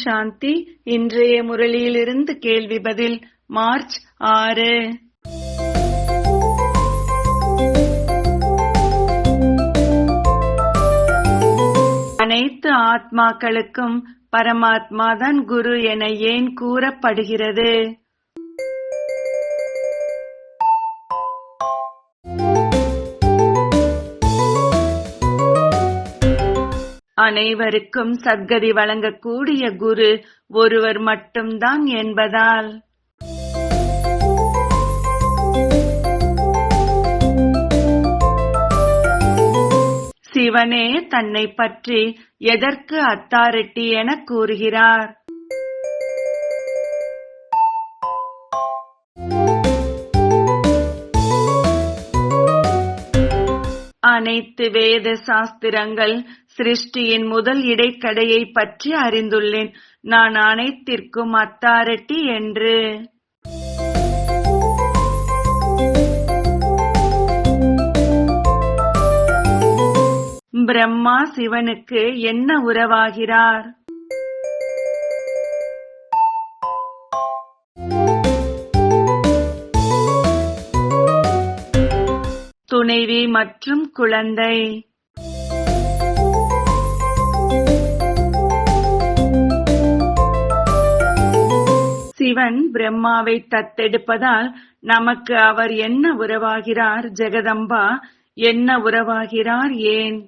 சாந்தி. இன்றைய முரளியிலிருந்து கேள்வி பதில். மார்ச் 6. அனைத்து ஆத்மாக்களுக்கும் பரமாத்மாதான் குரு என ஏன் கூறப்படுகிறது? அனைவருக்கும் சத்கதி வழங்கக்கூடிய குரு ஒருவர் மட்டும்தான் என்பதால். சிவனே தன்னை பற்றி எதற்கு அத்தாரிட்டி என கூறுகிறார்? அனைத்து வேத சாஸ்திரங்கள் சிருஷ்டியின் முதல் இடைக்கடையை பற்றி அறிந்துள்ளேன். நான் அனைத்திற்கும் அத்தாரிட்டி என்று. பிரம்மா சிவனுக்கு என்ன உறவாகிறார்? துணைவி மற்றும் குழந்தை. சிவன் பிரம்மாவை தத்தெடுப்பதால் நமக்கு அவர் என்ன உறவாகிறார்? ஜெகதம்பா என்ன உறவாகிறார்? ஏன்?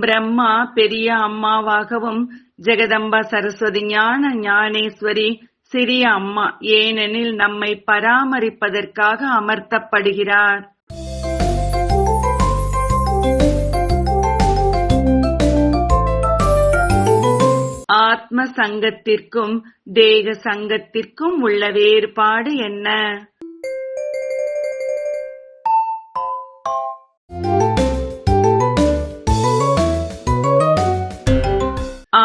பிரம்மா பெரிய அம்மாவாகவும் ஜெகதம்பா சரஸ்வதி ஞான ஞானேஸ்வரி சிறிய அம்மா. ஏனெனில் நம்மை பராமரிப்பதற்காக அமர்த்தப்படுகிறார். ஆத்ம சங்கத்திற்கும் தேக சங்கத்திற்கும் உள்ள வேறுபாடு என்ன?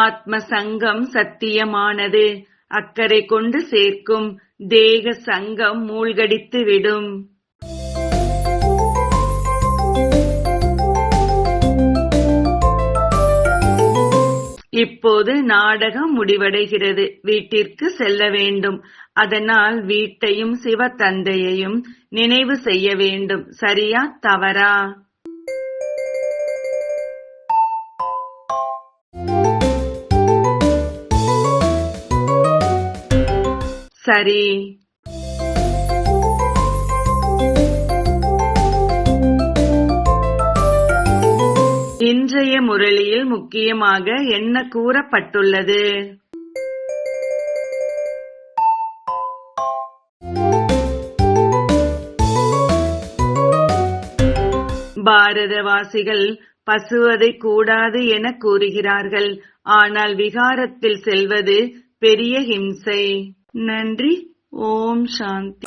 ஆத்ம சங்கம் சத்தியமானது, அக்கறை கொண்டு சேர்க்கும். தேக சங்கம் மூழ்கடித்து விடும். இப்போது நாடகம் முடிவடைகிறது. வீட்டிற்கு செல்ல வேண்டும். அதனால் வீட்டையும் சிவ தந்தையையும் நினைவு செய்ய வேண்டும். சரியா தவறா? சரி. இன்றைய முரளியில் முக்கியமாக என்ன கூறப்பட்டுள்ளது? பாரதவாசிகள் பசுவதை கூடாது என கூறுகிறார்கள். ஆனால் விகாரத்தில் செல்வது பெரிய ஹிம்சை. நன்றி. ஓம் சாந்தி.